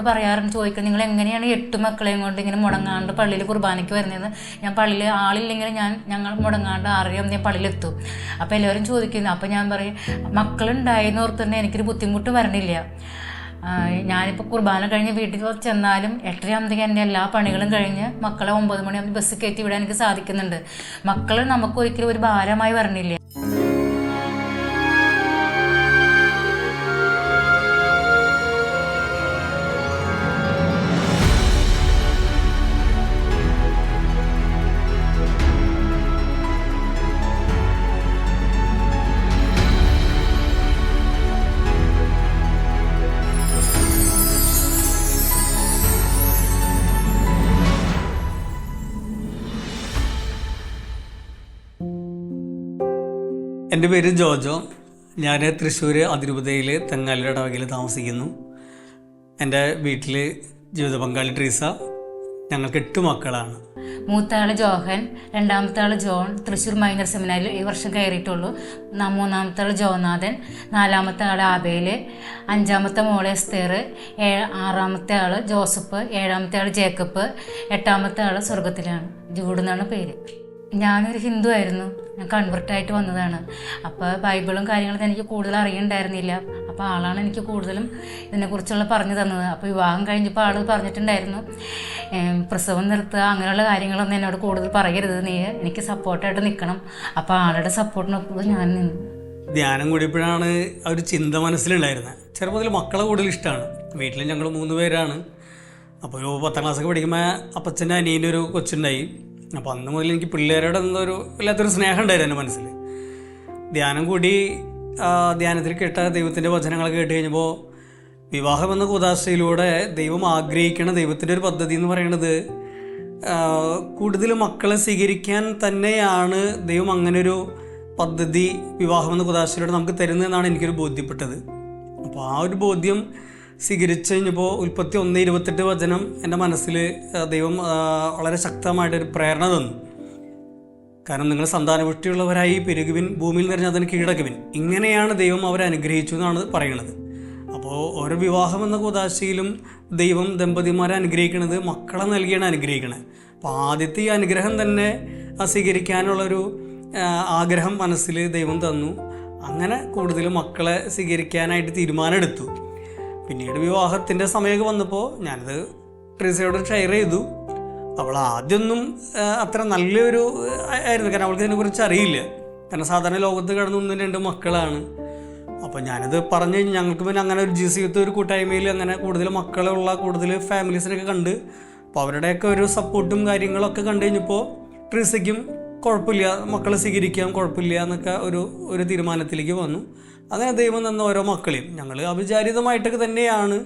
പറയാറുണ്ട്, ചോദിക്കുന്നത് നിങ്ങൾ എങ്ങനെയാണ് 8 മക്കളെയും കൊണ്ട് ഇങ്ങനെ മുടങ്ങാണ്ട് പള്ളിയിൽ കുർബാനയ്ക്ക് വരുന്നതെന്ന്. ഞാൻ പള്ളിയിൽ ആളില്ലെങ്കിൽ ഞങ്ങൾ മുടങ്ങാണ്ട് 6:30 പള്ളിയിലെത്തും. അപ്പോൾ എല്ലാവരും ചോദിക്കുന്നു. അപ്പോൾ ഞാൻ പറയും, മക്കളുണ്ടായെന്ന് ഓർത്തുകൊണ്ട് എനിക്കൊരു ബുദ്ധിമുട്ട് വരണില്ല. ഞാനിപ്പോൾ കുർബാന കഴിഞ്ഞ് വീട്ടിൽ ചെന്നാലും 8:30 എൻ്റെ എല്ലാ പണികളും കഴിഞ്ഞ് മക്കളെ 9 മണിയാകുമ്പോൾ ബസ് കയറ്റി വിടാൻ എനിക്ക് സാധിക്കുന്നുണ്ട്. മക്കൾ നമുക്ക് ഒരിക്കലും ഒരു ഭാരമായി വരണില്ല. എൻ്റെ പേര് ജോജോ. ഞാൻ തൃശ്ശൂർ അതിരൂപതയിൽ തെങ്ങാലൂർ ഇടവകയിൽ താമസിക്കുന്നു. എൻ്റെ വീട്ടിൽ ജീവിത പങ്കാളി ട്രീസ. ഞങ്ങൾക്ക് 8 മക്കളാണ്. മൂത്താള് ജോഹൻ, രണ്ടാമത്തെ ആള് ജോൺ, തൃശ്ശൂർ മൈനർ സെമിനാരിൽ ഈ വർഷം കയറിയിട്ടുള്ളൂ. മൂന്നാമത്തെ ആള് ജോനാഥൻ, 4ാമത്തെ ആള് ആബേല്, 5ാമത്തെ മോള് എസ്തേർ, 6ാമത്തെ ആള് ജോസഫ്, 7ാമത്തെ ആള് ജേക്കബ്, 8ാമത്തെ ആള് സ്വർഗത്തിലാണ്. ജൂഡ് എന്നാണ് പേര്. ഞാനൊരു ഹിന്ദു ആയിരുന്നു. ഞാൻ കൺവെർട്ടായിട്ട് വന്നതാണ്. അപ്പോൾ ബൈബിളും കാര്യങ്ങളൊക്കെ എനിക്ക് കൂടുതൽ അറിയണ്ടായിരുന്നില്ല. അപ്പോൾ ആളാണ് എനിക്ക് കൂടുതലും ഇതിനെക്കുറിച്ചുള്ള പറഞ്ഞു തന്നത്. അപ്പോൾ വിവാഹം കഴിഞ്ഞപ്പോൾ ആൾ പറഞ്ഞിട്ടുണ്ടായിരുന്നു, പ്രസവം നിർത്തുക അങ്ങനെയുള്ള കാര്യങ്ങളൊന്നും എന്നോട് കൂടുതൽ പറയരുത്, നീ എനിക്ക് സപ്പോർട്ടായിട്ട് നിൽക്കണം. അപ്പോൾ ആളുടെ സപ്പോർട്ടിനൊപ്പം ഞാൻ നിന്നു. ധ്യാനം കൂടിയപ്പോഴാണ് ആ ഒരു ചിന്ത മനസ്സിലുണ്ടായിരുന്നത്. ചെറുപ്പത്തിൽ മക്കളെ കൂടുതൽ ഇഷ്ടമാണ്. വീട്ടിൽ ഞങ്ങൾ 3 പേരാണ്. അപ്പോൾ ഒരു 10ാം ക്ലാസ്സൊക്കെ പഠിക്കുമ്പോൾ അപ്പച്ചൻ്റെ അനിയൻ്റെ ഒരു കൊച്ചുണ്ടായി. അപ്പോൾ അന്ന് മുതൽ എനിക്ക് പിള്ളേരോട് എന്തോരു വല്ലാത്തൊരു സ്നേഹം ഉണ്ടായിരുന്നു എൻ്റെ മനസ്സിൽ. ധ്യാനം കൂടി ധ്യാനത്തിൽ കേട്ട ദൈവത്തിൻ്റെ വചനങ്ങളൊക്കെ കേട്ട് കഴിഞ്ഞപ്പോൾ വിവാഹം എന്ന കൂദാശയിലൂടെ ദൈവം ആഗ്രഹിക്കുന്ന ദൈവത്തിൻ്റെ ഒരു പദ്ധതി എന്ന് പറയുന്നത് കൂടുതൽ മക്കളെ സ്വീകരിക്കാൻ തന്നെയാണ്. ദൈവം അങ്ങനൊരു പദ്ധതി വിവാഹം എന്ന കൂദാശയിലൂടെ നമുക്ക് തരുന്നതെന്നാണ് എനിക്കൊരു ബോധ്യപ്പെട്ടത്. അപ്പോൾ ആ ഒരു ബോധ്യം സ്വീകരിച്ച് കഴിഞ്ഞപ്പോൾ ഉൽപ്പത്തി 1:28 വചനം എൻ്റെ മനസ്സിൽ ദൈവം വളരെ ശക്തമായിട്ടൊരു പ്രേരണ തന്നു. കാരണം നിങ്ങൾ സന്താനപുഷ്ടിയുള്ളവരായി പെരുകുവിൻ, ഭൂമിയിൽ നിറഞ്ഞ അതിന് കീഴടക്കുവിൻ. ഇങ്ങനെയാണ് ദൈവം അവരെ അനുഗ്രഹിച്ചു എന്നാണ് പറയുന്നത്. അപ്പോൾ ഓരോ വിവാഹം എന്ന കൂദാശയിലും ദൈവം ദമ്പതിമാരെ അനുഗ്രഹിക്കുന്നത് മക്കളെ നൽകിയാണ് അനുഗ്രഹിക്കുന്നത്. അപ്പോൾ ആദ്യത്തെ ഈ അനുഗ്രഹം തന്നെ സ്വീകരിക്കാനുള്ളൊരു ആഗ്രഹം മനസ്സിൽ ദൈവം തന്നു. അങ്ങനെ കൂടുതൽ മക്കളെ സ്വീകരിക്കാനായിട്ട് തീരുമാനമെടുത്തു. പിന്നീട് വിവാഹത്തിൻ്റെ സമയമൊക്കെ വന്നപ്പോൾ ഞാനത് ട്രീസയോട് ഷെയർ ചെയ്തു. അവൾ ആദ്യമൊന്നും അത്ര നല്ലൊരു ആയിരുന്നു, കാരണം അവൾക്ക് ഇതിനെക്കുറിച്ച് അറിയില്ല. കാരണം സാധാരണ ലോകത്ത് കിടന്ന് 1-2 മക്കളാണ്. അപ്പോൾ ഞാനത് പറഞ്ഞു കഴിഞ്ഞാൽ ഞങ്ങൾക്ക് പിന്നെ അങ്ങനെ ഒരു GCYth ഒരു കൂട്ടായ്മയിൽ അങ്ങനെ കൂടുതൽ മക്കളുള്ള കൂടുതൽ ഫാമിലീസിനൊക്കെ കണ്ട്, അപ്പോൾ അവരുടെയൊക്കെ ഒരു സപ്പോർട്ടും കാര്യങ്ങളൊക്കെ കണ്ടു കഴിഞ്ഞപ്പോൾ ട്രീസയ്ക്കും കുഴപ്പമില്ല, മക്കളെ സ്വീകരിക്കാം, കുഴപ്പമില്ല എന്നൊക്കെ ഒരു തീരുമാനത്തിലേക്ക് വന്നു. അങ്ങനെ ദൈവം തന്ന ഓരോ മക്കളെയും ഞങ്ങൾ അവിചാരിതമായിട്ടൊക്കെ തന്നെയാണ്,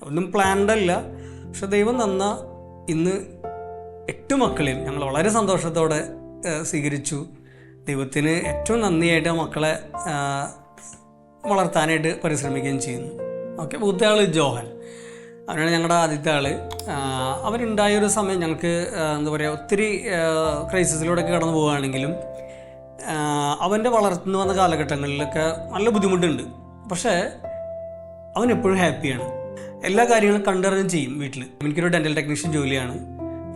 ഒന്നും പ്ലാൻഡ് അല്ല, പക്ഷെ ദൈവം തന്ന ഇന്ന് 8 മക്കളെയും ഞങ്ങൾ വളരെ സന്തോഷത്തോടെ സ്വീകരിച്ചു. ദൈവത്തിന് ഏറ്റവും നന്ദിയായിട്ട് ആ മക്കളെ വളർത്താനായിട്ട് പരിശ്രമിക്കുകയും ചെയ്യുന്നു. ഓക്കെ, മൂത്ത ആൾ ജോഹൻ, അവനാണ് ഞങ്ങളുടെ ആദ്യത്തെ ആൾ. അവനുണ്ടായൊരു സമയം ഞങ്ങൾക്ക് എന്താ പറയുക, ഒത്തിരി ക്രൈസിസിലൂടെയൊക്കെ കടന്നു പോവുകയാണെങ്കിലും അവൻ്റെ വളർന്നു വന്ന കാലഘട്ടങ്ങളിലൊക്കെ നല്ല ബുദ്ധിമുട്ടുണ്ട്. പക്ഷേ അവൻ എപ്പോഴും ഹാപ്പിയാണ്. എല്ലാ കാര്യങ്ങളും കണ്ടറിഞ്ഞ് ചെയ്യും. വീട്ടിൽ എനിക്കൊരു ഡെൻ്റൽ ടെക്നീഷ്യൻ ജോലിയാണ്,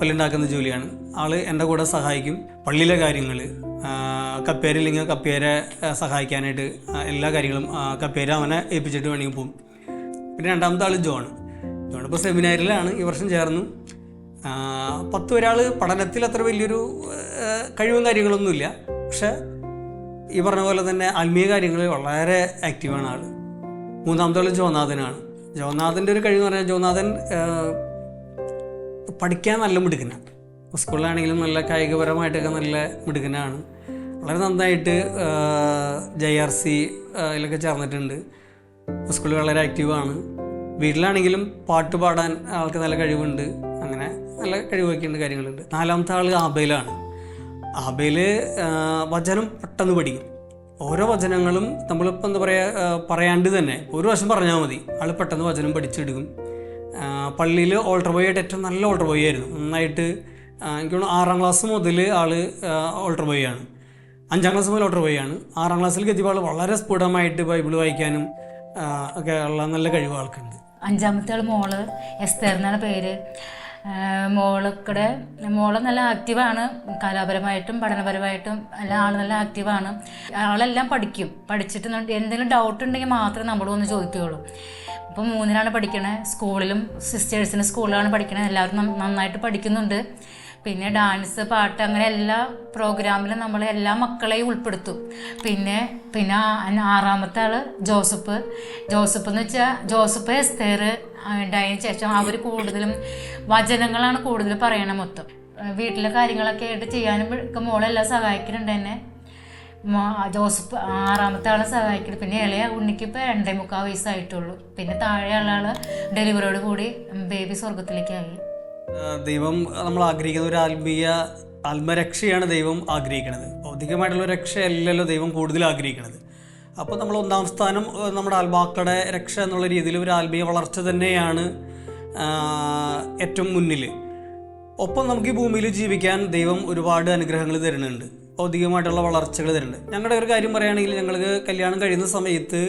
പല്ലുണ്ടാക്കുന്ന ജോലിയാണ്. ആൾ എൻ്റെ കൂടെ സഹായിക്കും. പള്ളിയിലെ കാര്യങ്ങൾ, കപ്പേരില്ലെങ്കിൽ കപ്പേരെ സഹായിക്കാനായിട്ട് എല്ലാ കാര്യങ്ങളും കപ്പേര അവനെ ഏൽപ്പിച്ചിട്ട് വേണമെങ്കിൽ പോകും. പിന്നെ രണ്ടാമത്തെ ആൾ ജോൺ ഇപ്പോൾ സെമിനാരിലാണ്, ഈ വർഷം ചേർന്നു. 10 ഒരാൾ പഠനത്തിൽ അത്ര വലിയൊരു കഴിവും കാര്യങ്ങളൊന്നുമില്ല, പക്ഷെ ഈ പറഞ്ഞ പോലെ തന്നെ ആത്മീയ കാര്യങ്ങളിൽ വളരെ ആക്റ്റീവാണ് ആൾ. മൂന്നാമത്തെ ആൾ ജോനാഥനാണ്. ജോനാഥൻ്റെ ഒരു കഴിവെന്ന് പറഞ്ഞാൽ ജോനാഥൻ പഠിക്കാൻ നല്ല മിടുക്കനാണ്. സ്കൂളിലാണെങ്കിലും നല്ല കായികപരമായിട്ടൊക്കെ നല്ല മിടുക്കനാണ്. വളരെ നന്നായിട്ട് JRC ഇതിലൊക്കെ ചേർന്നിട്ടുണ്ട്. സ്കൂളിൽ വളരെ ആക്റ്റീവാണ്. വീട്ടിലാണെങ്കിലും പാട്ട് പാടാൻ ആൾക്ക് നല്ല കഴിവുണ്ട്. അങ്ങനെ നല്ല കഴിവൊക്കെ ഉണ്ട്, കാര്യങ്ങളുണ്ട്. 4ാമത്തെ ആൾ ആബേലാണ്. ആബേൽ വചനം പെട്ടെന്ന് പഠിക്കും. ഓരോ വചനങ്ങളും നമ്മളിപ്പോൾ എന്താ പറയുക, പറയാണ്ട് തന്നെ ഒരു പ്രാവശ്യം പറഞ്ഞാൽ മതി, ആൾ പെട്ടെന്ന് വചനം പഠിച്ചെടുക്കും. പള്ളിയിൽ ഓൾട്ടർ ബോയ് ആയിട്ട് ഏറ്റവും നല്ല ഓൾട്ടർ ബോയ് ആയിരുന്നു. നന്നായിട്ട് എനിക്ക് തോന്നുന്നു 6ാം ക്ലാസ് മുതൽ ആൾ ഓൾട്ടർ ബോയ് ആണ്. 5ാം ക്ലാസ് മുതൽ ഓൾട്ടർ ബോയ് ആണ്. 6ാം ക്ലാസ്സിൽ എത്തിയപ്പോൾ ആൾ വളരെ സ്ഫുടമായിട്ട് ബൈബിൾ വായിക്കാനും ഒക്കെ ഉള്ള നല്ല കഴിവ് ആൾക്കുണ്ട്. അഞ്ചാമത്തെ ആൾ മോള് എസ്തേർ എന്നാണ് പേര്. മോള് നല്ല ആക്റ്റീവാണ്, കലാപരമായിട്ടും പഠനപരമായിട്ടും എല്ലാ ആൾ നല്ല ആക്റ്റീവാണ്. ആളെല്ലാം പഠിച്ചിട്ട് എന്തെങ്കിലും ഡൗട്ട് ഉണ്ടെങ്കിൽ മാത്രമേ നമ്മളോട് ഒന്ന് ചോദിക്കുകയുള്ളൂ. ഇപ്പോൾ 3-ലാണ് പഠിക്കണത്. സ്കൂളിലും സിസ്റ്റേഴ്സിൻ്റെ സ്കൂളിലാണ് പഠിക്കണത്. എല്ലാവരും നന്നായിട്ട് പഠിക്കുന്നുണ്ട്. പിന്നെ ഡാൻസ്, പാട്ട്, അങ്ങനെ എല്ലാ പ്രോഗ്രാമിലും നമ്മൾ എല്ലാ മക്കളെയും ഉൾപ്പെടുത്തും. പിന്നെ 6-ാമത്തെ ആൾ ജോസഫ് എന്ന് വെച്ചാൽ ജോസഫ് എസ്തേർ ഉണ്ടായതിനു ശേഷം അവർ കൂടുതലും വചനങ്ങളാണ് കൂടുതൽ പറയണത്. മൊത്തം വീട്ടിലെ കാര്യങ്ങളൊക്കെ ആയിട്ട് ചെയ്യാനും മോളെല്ലാം സഹായിക്കുന്നുണ്ട് എന്നെ. ജോസഫ് 6-ാമത്തെ ആളെ സഹായിക്കുന്നത്. പിന്നെ ഇളയ ഉണ്ണിക്ക് ഇപ്പോൾ 2.25 വയസ്സായിട്ടുള്ളൂ. പിന്നെ താഴെയുള്ള ആൾ ഡെലിവറിയോട് കൂടി ബേബി സ്വർഗത്തിലേക്കായി. ദൈവം നമ്മൾ ആഗ്രഹിക്കുന്ന ഒരു ആത്മരക്ഷയാണ് ദൈവം ആഗ്രഹിക്കുന്നത്. ഭൗതികമായിട്ടുള്ള രക്ഷയല്ലല്ലോ ദൈവം കൂടുതൽ ആഗ്രഹിക്കുന്നത്. അപ്പോൾ നമ്മൾ 1-ാം സ്ഥാനം നമ്മുടെ ആത്മാക്കളുടെ രക്ഷ എന്നുള്ള രീതിയിൽ ഒരു ആത്മീയ വളർച്ച തന്നെയാണ് ഏറ്റവും മുന്നിൽ. ഒപ്പം നമുക്ക് ഈ ഭൂമിയിൽ ജീവിക്കാൻ ദൈവം ഒരുപാട് അനുഗ്രഹങ്ങൾ തരുന്നുണ്ട്, ഭൗതികമായിട്ടുള്ള വളർച്ചകൾ തരുന്നുണ്ട്. ഞങ്ങളുടെ ഒരു കാര്യം പറയുകയാണെങ്കിൽ, ഞങ്ങൾക്ക് കല്യാണം കഴിയുന്ന സമയത്ത്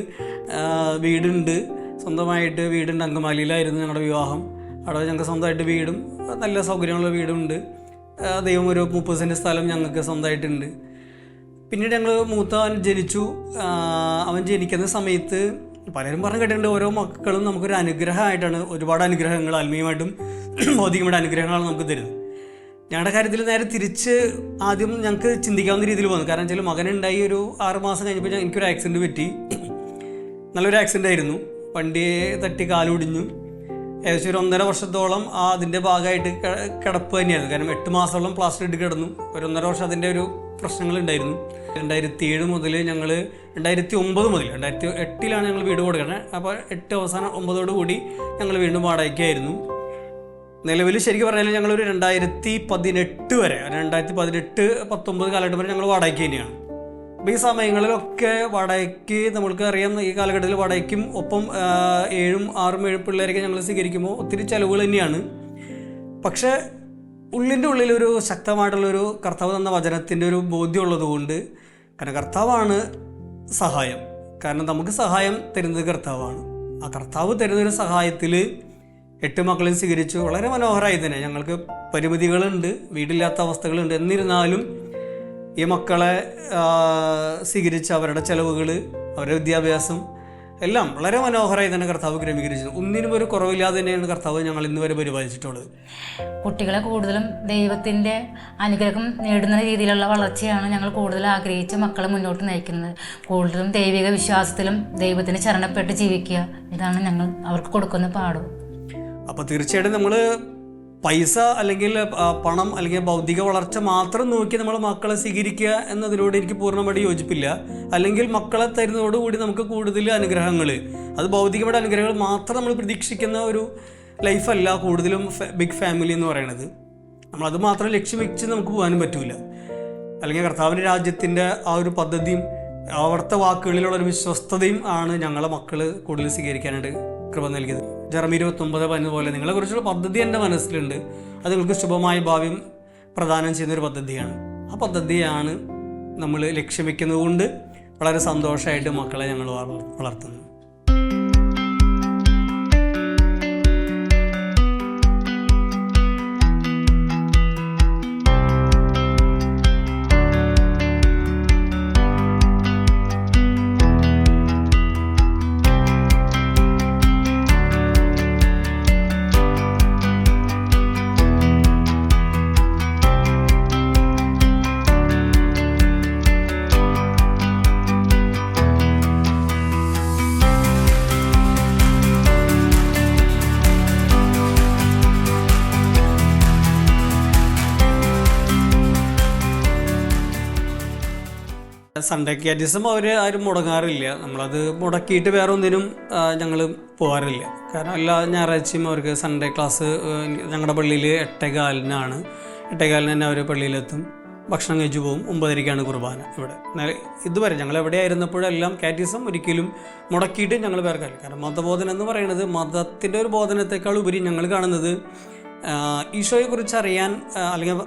വീടുണ്ട്, സ്വന്തമായിട്ട് വീടുണ്ട്. അങ്കമാലിയിലായിരുന്നു ഞങ്ങളുടെ വിവാഹം. അവിടെ ഞങ്ങൾക്ക് സ്വന്തമായിട്ട് വീടും നല്ല സൗകര്യമുള്ള വീടുണ്ട്. ദൈവം ഒരു 30 സെൻറ്റ് സ്ഥലം ഞങ്ങൾക്ക് സ്വന്തമായിട്ടുണ്ട്. പിന്നീട് ഞങ്ങൾ മൂത്തവൻ ജനിച്ചു. അവൻ ജനിക്കുന്ന സമയത്ത് പലരും പറഞ്ഞു കേട്ടിട്ടുണ്ട്, ഓരോ മക്കളും നമുക്കൊരു അനുഗ്രഹമായിട്ടാണ്, ഒരുപാട് അനുഗ്രഹങ്ങൾ ആത്മീയമായിട്ടും ഭൗതികമായിട്ട് അനുഗ്രഹങ്ങളാണ് നമുക്ക് തരുന്നത്. ഞങ്ങളുടെ കാര്യത്തിൽ നേരെ തിരിച്ച് ആദ്യം ഞങ്ങൾക്ക് ചിന്തിക്കാവുന്ന രീതിയിൽ വന്നു. കാരണം വെച്ചാൽ മകനുണ്ടായി ഒരു 6 മാസം കഴിഞ്ഞപ്പോൾ എനിക്കൊരു ആക്സിഡൻറ്റ് പറ്റി. നല്ലൊരു ആക്സിഡൻ്റ് ആയിരുന്നു. വണ്ടിയെ തട്ടി കാലൊടിഞ്ഞു. ഏകദേശം ഒരു 1.5 വർഷത്തോളം അതിൻ്റെ ഭാഗമായിട്ട് കിടപ്പ് തന്നെയായിരുന്നു. കാരണം 8 മാസത്തോളം പ്ലാസ്റ്റർ ഇട്ട് കിടന്നു. ഒരു 1.5 വർഷം അതിൻ്റെ ഒരു പ്രശ്നങ്ങളുണ്ടായിരുന്നു. 2007 മുതൽ ഞങ്ങൾ 2009 മുതൽ 2008-ലാണ് ഞങ്ങൾ വീട് കൊടുക്കുന്നത്. അപ്പോൾ 8 അവസാനം 9 കൂടി ഞങ്ങൾ വീണ്ടും വാടകയ്ക്കായിരുന്നു. നിലവിൽ ശരിക്കും പറഞ്ഞാൽ ഞങ്ങളൊരു 2018 വരെ 2018-19 കാലഘട്ടം വരെ ഞങ്ങൾ വാടകയ്ക്ക് തന്നെയാണ്. അപ്പോൾ ഈ സമയങ്ങളിലൊക്കെ വാടകയ്ക്ക് നമ്മൾക്ക് അറിയാം, ഈ കാലഘട്ടത്തിൽ വാടകയ്ക്കും ഒപ്പം 7, 6, 7 പിള്ളേരൊക്കെ ഞങ്ങൾ സ്വീകരിക്കുമ്പോൾ ഒത്തിരി ചിലവുകൾ തന്നെയാണ്. പക്ഷേ ഉള്ളിൻ്റെ ഉള്ളിലൊരു ശക്തമായിട്ടുള്ളൊരു കർത്താവ് തന്ന വചനത്തിൻ്റെ ഒരു ബോധ്യമുള്ളത് കൊണ്ട്, കാരണം കർത്താവാണ് സഹായം, കാരണം നമുക്ക് സഹായം തരുന്നത് കർത്താവാണ്. ആ കർത്താവ് തരുന്നൊരു സഹായത്തിൽ 8 മക്കളെയും സ്വീകരിച്ചു. വളരെ മനോഹരമായി തന്നെ. ഞങ്ങൾക്ക് പരിമിതികളുണ്ട്, വീടില്ലാത്ത അവസ്ഥകളുണ്ട്. എന്നിരുന്നാലും ഈ മക്കളെ സ്വീകരിച്ച് അവരുടെ ചിലവുകൾ, അവരുടെ വിദ്യാഭ്യാസം എല്ലാം വളരെ മനോഹരമായി തന്നെ കർത്താവ് ക്രമീകരിച്ചു. ഒന്നിനും ഒരു കുറവില്ലാതെ തന്നെയാണ് കർത്താവ് ഞങ്ങൾ ഇന്ന് വരെ പരിപാലിച്ചിട്ടുള്ളത്. കുട്ടികളെ കൂടുതലും ദൈവത്തിൻ്റെ അനുഗ്രഹം നേടുന്ന രീതിയിലുള്ള വളർച്ചയാണ് ഞങ്ങൾ കൂടുതൽ ആഗ്രഹിച്ച് മക്കളെ മുന്നോട്ട് നയിക്കുന്നത്. കൂടുതലും ദൈവിക വിശ്വാസത്തിലും ദൈവത്തിന് ശരണപ്പെട്ട് ജീവിക്കുക, ഇതാണ് ഞങ്ങൾ അവർക്ക് കൊടുക്കുന്ന പാഠം. അപ്പോൾ തീർച്ചയായിട്ടും നമ്മൾ പൈസ അല്ലെങ്കിൽ പണം അല്ലെങ്കിൽ ഭൗതിക വളർച്ച മാത്രം നോക്കി നമ്മൾ മക്കളെ സ്വീകരിക്കുക എന്നതിനോട് എനിക്ക് പൂർണ്ണമായിട്ട് യോജിപ്പില്ല. അല്ലെങ്കിൽ മക്കളെ തരുന്നതോടുകൂടി നമുക്ക് കൂടുതൽ അനുഗ്രഹങ്ങൾ, അത് ഭൗതികമായ അനുഗ്രഹങ്ങൾ മാത്രം നമ്മൾ പ്രതീക്ഷിക്കുന്ന ഒരു ലൈഫല്ല കൂടുതലും ബിഗ് ഫാമിലി എന്ന് പറയുന്നത്. നമ്മളത് മാത്രം ലക്ഷ്യം വെച്ച് നമുക്ക് പോകാനും പറ്റില്ല. അല്ലെങ്കിൽ കർത്താവിൻ്റെ രാജ്യത്തിൻ്റെ ആ ഒരു പദ്ധതിയും അവിടുത്തെ വാക്കുകളിലുള്ള ഒരു വിശ്വസ്തതയും ആണ് ഞങ്ങളെ മക്കൾ കൂടുതൽ സ്വീകരിക്കാനായിട്ട് കൃപ നൽകിയത്. ജെറമി 29 പറഞ്ഞതുപോലെ നിങ്ങളെക്കുറിച്ചുള്ള പദ്ധതി എൻ്റെ മനസ്സിലുണ്ട്, അത് നിങ്ങൾക്ക് ശുഭമായ ഭാവ്യം പ്രദാനം ചെയ്യുന്നൊരു പദ്ധതിയാണ്. ആ പദ്ധതിയാണ് നമ്മൾ ലക്ഷ്യം വയ്ക്കുന്നത് കൊണ്ട് വളരെ സന്തോഷമായിട്ട് മക്കളെ ഞങ്ങൾ വളർത്തുന്നു. സൺഡേ കാറ്റീസം ആരും മുടങ്ങാറില്ല. നമ്മളത് മുടക്കിയിട്ട് വേറെ ഒന്നിനും ഞങ്ങൾ പോകാറില്ല. കാരണം എല്ലാ ഞായറാഴ്ചയും അവർക്ക് സൺഡേ ക്ലാസ് ഞങ്ങളുടെ പള്ളിയിൽ 8:15-നാണ്. 8:15 തന്നെ അവർ പള്ളിയിലെത്തും, ഭക്ഷണം കഴിച്ചു പോകും. 9:30-ക്കാണ് കുർബാന. ഇവിടെ ഇതുവരെ ഞങ്ങൾ എവിടെയായിരുന്നപ്പോഴെല്ലാം കാറ്റീസം ഒരിക്കലും മുടക്കിയിട്ട് ഞങ്ങൾ പേർക്കല്ല. കാരണം മതബോധനം എന്ന് പറയുന്നത് മതത്തിൻ്റെ ഒരു ബോധനത്തെക്കാൾ ഉപരി ഞങ്ങൾ കാണുന്നത് ഈശോയെക്കുറിച്ച് അറിയാൻ അല്ലെങ്കിൽ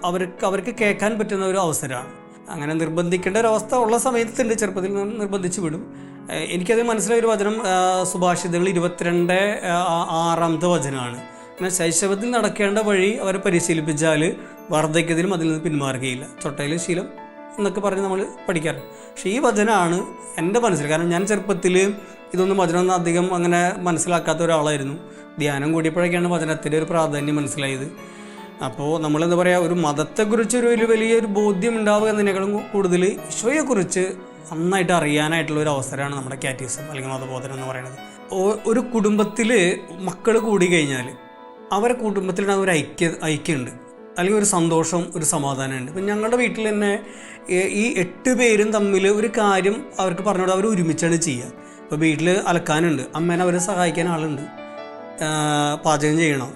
അവർക്ക് കേൾക്കാൻ പറ്റുന്ന ഒരു അവസരമാണ്. അങ്ങനെ നിർബന്ധിക്കേണ്ട ഒരവസ്ഥ ഉള്ള സമയത്തുണ്ട്, ചെറുപ്പത്തിൽ നിർബന്ധിച്ച് വിടും. എനിക്കത് മനസ്സിലായൊരു വചനം സുഭാഷിതങ്ങൾ 22:6 വചനമാണ്. പിന്നെ ശൈശവത്തിൽ നടക്കേണ്ട വഴി അവരെ പരിശീലിപ്പിച്ചാൽ വാർദ്ധക്യത്തിലും അതിൽ നിന്ന് പിന്മാറുകയില്ല, ചൊട്ടയിൽ ശീലം എന്നൊക്കെ പറഞ്ഞ് നമ്മൾ പഠിക്കാറുണ്ട്. പക്ഷേ ഈ വചനമാണ് എൻ്റെ മനസ്സിൽ, കാരണം ഞാൻ ചെറുപ്പത്തിൽ ഇതൊന്നും വചനമൊന്നും അധികം അങ്ങനെ മനസ്സിലാക്കാത്ത ഒരാളായിരുന്നു. ധ്യാനം കൂടിയപ്പോഴൊക്കെയാണ് വചനത്തിൻ്റെ ഒരു പ്രാധാന്യം മനസ്സിലായത്. അപ്പോൾ നമ്മളെന്താ പറയുക, ഒരു മതത്തെക്കുറിച്ച് വലിയൊരു ബോധ്യം ഉണ്ടാവുക എന്നതിനേക്കാളും കൂടുതൽ ഈശോയെക്കുറിച്ച് നന്നായിട്ട് അറിയാനായിട്ടുള്ള ഒരു അവസരമാണ് നമ്മുടെ കാറ്റീസം അല്ലെങ്കിൽ മതബോധനം എന്ന് പറയുന്നത്. ഒരു കുടുംബത്തിൽ മക്കൾ കൂടി കഴിഞ്ഞാൽ അവരെ കുടുംബത്തിലുണ്ടാകുന്ന ഒരു ഐക്യമുണ്ട്, അല്ലെങ്കിൽ ഒരു സന്തോഷം, ഒരു സമാധാനമുണ്ട്. ഇപ്പം ഞങ്ങളുടെ വീട്ടിൽ തന്നെ ഈ 8 പേരും തമ്മിൽ ഒരു കാര്യം അവർക്ക് പറഞ്ഞുകൊണ്ട് അവർ ഒരുമിച്ചാണ് ചെയ്യുക. ഇപ്പോൾ വീട്ടിൽ അലക്കാനുണ്ട്, അമ്മേനെ അവരെ സഹായിക്കാൻ ആളുണ്ട്. പാചകം ചെയ്യണം,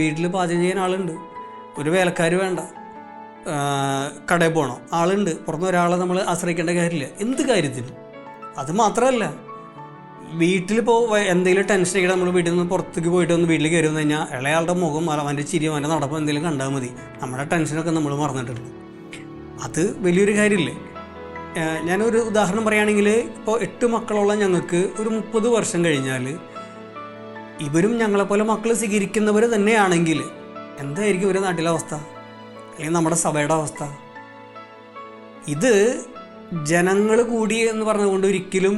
വീട്ടിൽ പാചകം ചെയ്യാൻ ആളുണ്ട്. ഒരു വേലക്കാർ വേണ്ട, കടയിൽ പോകണം, ആളുണ്ട്. പുറത്തുനിന്ന് ഒരാളെ നമ്മൾ ആശ്രയിക്കേണ്ട കാര്യമില്ല എന്ത് കാര്യത്തിനും. അത് മാത്രമല്ല, വീട്ടിലിപ്പോൾ എന്തെങ്കിലും ടെൻഷനൊക്കെ നമ്മൾ വീട്ടിൽ നിന്ന് പുറത്തേക്ക് പോയിട്ട് ഒന്ന് വീട്ടിൽ കയറി വന്നു കഴിഞ്ഞാൽ ഇളയാളുടെ മുഖം, അവൻ്റെ ചിരി, അവൻ്റെ നടപ്പം എന്തെങ്കിലും കണ്ടാൽ മതി, നമ്മുടെ ടെൻഷനൊക്കെ നമ്മൾ മറന്നിട്ടുണ്ട്. അത് വലിയൊരു കാര്യമില്ലേ. ഞാനൊരു ഉദാഹരണം പറയുകയാണെങ്കിൽ, ഇപ്പോൾ 8 മക്കളുള്ള ഞങ്ങൾക്ക് ഒരു 30 വർഷം കഴിഞ്ഞാൽ ഇവരും ഞങ്ങളെപ്പോലെ മക്കൾ സ്വീകരിക്കുന്നവർ തന്നെയാണെങ്കിൽ എന്തായിരിക്കും ഒരു നാട്ടിലെ അവസ്ഥ, അല്ലെങ്കിൽ നമ്മുടെ സഭയുടെ അവസ്ഥ? ഇത് ജനങ്ങൾ കൂടി എന്ന് പറഞ്ഞുകൊണ്ട് ഒരിക്കലും